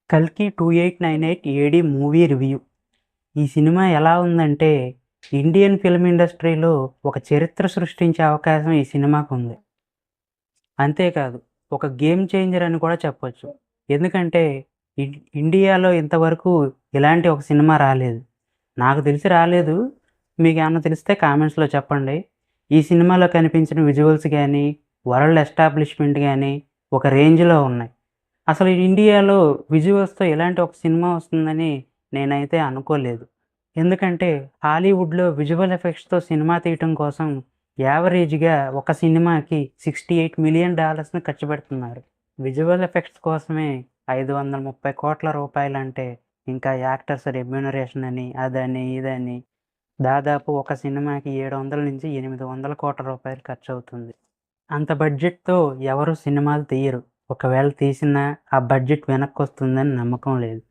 కల్కి 2898 ఏడీ movie review. ఈ cinema ఎలా ఉందంటే, ఇండియన్ ఫిల్మ్ ఇండస్ట్రీలో ఒక చరిత్ర సృష్టించే అవకాశం ఈ సినిమాకుంది. అంతేకాదు, ఒక గేమ్ చేంజర్ అని కూడా చెప్పొచ్చు. ఎందుకంటే, ఇండియాలో ఇంతవరకు ఇలాంటి ఒక సినిమా రాలేదు. నాకు తెలిసి రాలేదు. మీకేమన్నా తెలిస్తే కామెంట్స్‌లో చెప్పండి. ఈ సినిమాలో కనిపించిన విజువల్స్ గానీ, వరల్డ్ ఎస్టాబ్లిష్‌మెంట్ గానీ, ఒక రేంజ్‌లో ఉన్నాయి. అసలు ఇండియాలో విజువల్స్‌తో ఇలాంటి ఒక సినిమా వస్తుందని నేనైతే అనుకోలేదు. ఎందుకంటే హాలీవుడ్‌లో విజువల్ ఎఫెక్ట్స్‌తో సినిమా తీయటం కోసం యావరేజ్‌గా ఒక సినిమాకి $68,000,000 ఖర్చు పెడుతున్నారు. విజువల్ ఎఫెక్ట్స్ కోసమే ₹530,00,00,000 అంటే ఇంకా యాక్టర్స్ రెమ్యూనరేషన్ అని, అదని, ఇదని దాదాపు ఒక సినిమాకి 700-800,00,00,000 ఖర్చవుతుంది. అంత బడ్జెట్‌తో ఎవరు సినిమాలు తీయరు. ఒకవేళ తీసినా ఆ బడ్జెట్ వెనక్కొస్తుందని నమ్మకం లేదు.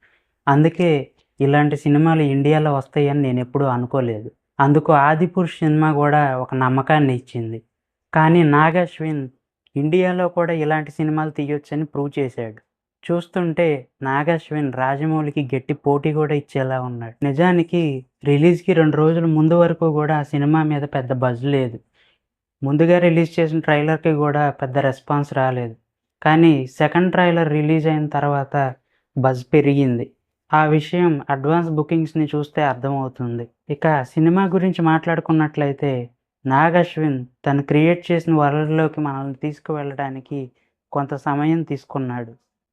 అందుకే ఇలాంటి సినిమాలు ఇండియాలో వస్తాయని నేనెప్పుడూ అనుకోలేదు. అందుకు 'ఆదిపురుష్' సినిమా గూడా ఒక నమ్మకాన్ని ఇచ్చింది. కానీ 'నాగ్ అశ్విన్' ఇండియాలో కూడా ఇలాంటి సినిమాలు తీయొచ్చని ప్రూవ్ చేశాడు. చూస్తుంటే 'నాగ్ అశ్విన్' రాజమౌళికి గట్టి పోటీ గూడా ఇచ్చేలా ఉన్నాడు. నిజానికి రిలీజ్‌కి 2 రోజుల ముందు వరకు గూడా ఆ సినిమా మీద పెద్ద బజ్ లేదు. ముందుగా రిలీజ్ చేసిన ట్రైలర్‌కి గూడా పెద్ద రెస్పాన్స్ రాలేదు. కానీ సెకండ్ ట్రైలర్ రిలీజ్ అయిన తర్వాత బజ్ పెరిగింది. ఆ విషయం అడ్వాన్స్ బుకింగ్స్‌ని చూస్తే అర్థమవుతుంది. ఇక సినిమా గురించి మాట్లాడుకున్నట్లయితే 'నాగ్ అశ్విన్' తను క్రియేట్ చేసిన వరల్డ్‌లోకి మనల్ని తీసుకువెళ్ళడానికి కొంత సమయం తీసుకున్నాడు.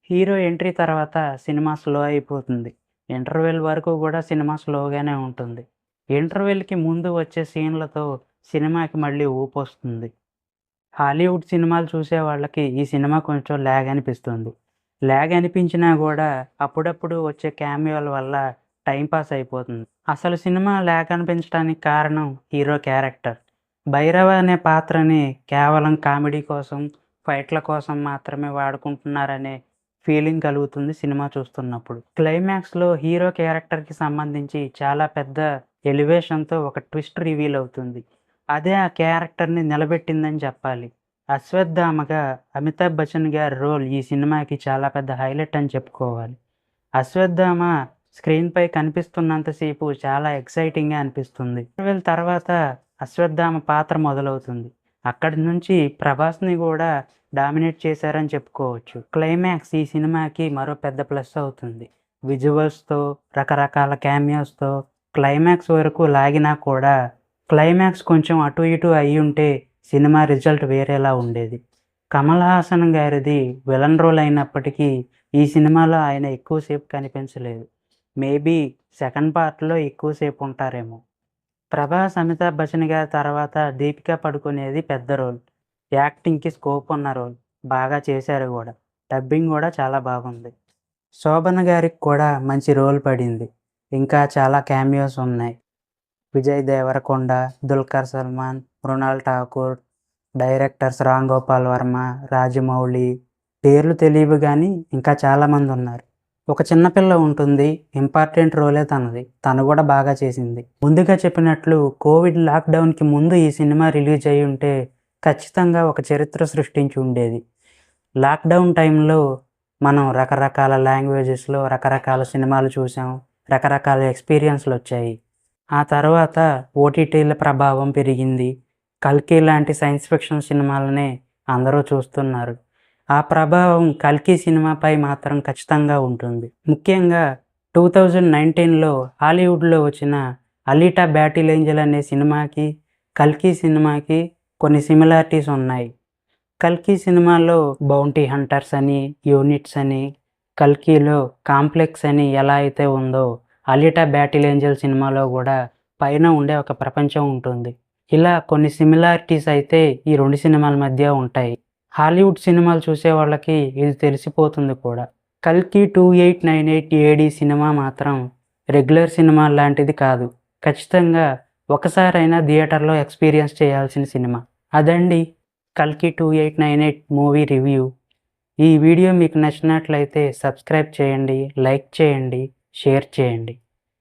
హీరో ఎంట్రీ తర్వాత సినిమా స్లో అయిపోతుంది. ఇంటర్వెల్ వరకు గూడా సినిమా స్లోగానే ఉంటుంది. ఇంటర్వెల్‌కి ముందు వచ్చే సీన్‌లతో సినిమాకి మళ్ళీ ఊపొస్తుంది. హాలీవుడ్ సినిమాలు చూసే వాళ్ళకి ఈ సినిమా కొంచెం ల్యాగ్ అనిపిస్తుంది. ల్యాగ్ అనిపించినా గూడా అప్పుడప్పుడు వచ్చే క్యామియోల వల్ల టైం పాస్ అయిపోతుంది. అసలు సినిమా ల్యాగ్ అనిపించడానికి కారణం హీరో క్యారెక్టర్. భైరవ అనే పాత్రని కేవలం కామెడీ కోసం, ఫైట్‌ల కోసం మాత్రమే వాడుకుంటున్నారనే ఫీలింగ్ కలుగుతుంది సినిమా చూస్తున్నప్పుడు. క్లైమాక్స్‌లో హీరో క్యారెక్టర్‌కి సంబంధించి చాలా పెద్ద ఎలివేషన్‌తో ఒక ట్విస్ట్ రివీల్ అవుతుంది. అదే ఆ క్యారెక్టర్‌ని నిలబెట్టిందని చెప్పాలి. అశ్వత్థామగా అమితాబ్ బచ్చన్ గారి రోల్ ఈ సినిమాకి చాలా పెద్ద హైలైట్ అని చెప్పుకోవాలి. అశ్వత్థామ స్క్రీన్‌పై కనిపిస్తున్నంత సేపు చాలా ఎక్సైటింగ్‌గా అనిపిస్తుంది. ఇంటర్వెల్ తర్వాత అశ్వత్థామ పాత్ర మొదలవుతుంది. అక్కడి నుంచి ప్రభాస్‌ని గూడా డామినేట్ చేశారని చెప్పుకోవచ్చు. క్లైమాక్స్ ఈ సినిమాకి మరో పెద్ద ప్లస్ అవుతుంది. విజువల్స్‌తో, రకరకాల క్యామియోస్‌తో క్లైమాక్స్ వరకు లాగినా కూడా క్లైమాక్స్ కొంచెం అటు ఇటు అయ్యుంటే సినిమా రిజల్ట్ వేరేలా ఉండేది. కమల్ హాసన్ గారిది విలన్ రోల్ అయినప్పటికీ ఈ సినిమాలో ఆయన ఎక్కువ సేపు కనిపించలేదు. మేబీ సెకండ్ పార్ట్‌లో ఎక్కువ సేపు ఉంటారేమో. ప్రభాస్, అమితాబ్ బచ్చన్ గారి తర్వాత దీపికా పడుకునేది పెద్ద రోల్. యాక్టింగ్‌కి స్కోప్ ఉన్న రోల్. బాగా చేశారు గూడా. డబ్బింగ్ గూడా చాలా బాగుంది. శోభన్ గారికి కూడా మంచి రోల్ పడింది. ఇంకా చాలా క్యామియోస్ ఉన్నాయి. విజయ్ దేవరకొండ, దుల్కర్ సల్మాన్, మృణాల్ ఠాకూర్, డైరెక్టర్స్ రామ్ గోపాల్ వర్మ, రాజమౌళి పేర్లు తెలీవు గానీ ఇంకా చాలామందున్నారు. ఒక చిన్న పిల్ల ఉంటుంది. ఇంపార్టెంట్ రోలే తనది. తను గూడా బాగా చేసింది. ముందుగా చెప్పినట్లు కోవిడ్ లాక్‌డౌన్‌కి ముందు ఈ సినిమా రిలీజ్ అయ్యుంటే ఖచ్చితంగా ఒక చరిత్ర సృష్టించి ఉండేది. లాక్‌డౌన్ టైంలో మనం రకరకాల లాంగ్వేజెస్‌లో రకరకాల సినిమాలు చూసాం. రకరకాల ఎక్స్‌పీరియన్స్‌లొచ్చాయి. ఆ తర్వాత ఓటీటీల ప్రభావం పెరిగింది. 'కల్కి' లాంటి సైన్స్ ఫిక్షన్ సినిమాలనే అందరూ చూస్తున్నారు. ఆ ప్రభావం 'కల్కి' సినిమాపై మాత్రం ఖచ్చితంగా ఉంటుంది. ముఖ్యంగా 2019లో హాలీవుడ్‌లో వచ్చిన 'అలీటా బ్యాటిల్ ఏంజెల్' అనే సినిమాకి, 'కల్కి' సినిమాకి కొన్ని సిమిలారిటీస్ ఉన్నాయి. 'కల్కి' సినిమాలో బౌంటీ హంటర్స్ అని, యూనిట్స్ అని, 'కల్కిలో' కాంప్లెక్స్ అని ఎలా అయితే ఉందో 'అలీటా బ్యాటిల్ ఏంజెల్' సినిమాలో గూడా పైన ఉండే ఒక ప్రపంచం ఉంటుంది. ఇలా కొన్ని సిమిలారిటీస్ అయితే ఈ 2 సినిమాల మధ్య ఉంటాయి. హాలీవుడ్ సినిమాలు చూసే వాళ్ళకి ఇది తెలిసిపోతుంది కూడా. 'కల్కి 2898 ఏడీ' సినిమా మాత్రం రెగ్యులర్ సినిమా లాంటిది కాదు. ఖచ్చితంగా ఒకసారైనా థియేటర్‌లో ఎక్స్‌పీరియన్స్ చేయాల్సిన సినిమా. అదండి 'కల్కి 2898' మూవీ రివ్యూ. ఈ వీడియో మీకు నచ్చినట్లయితే సబ్స్క్రైబ్ చేయండి, లైక్ చేయండి, షేర్ చేయండి.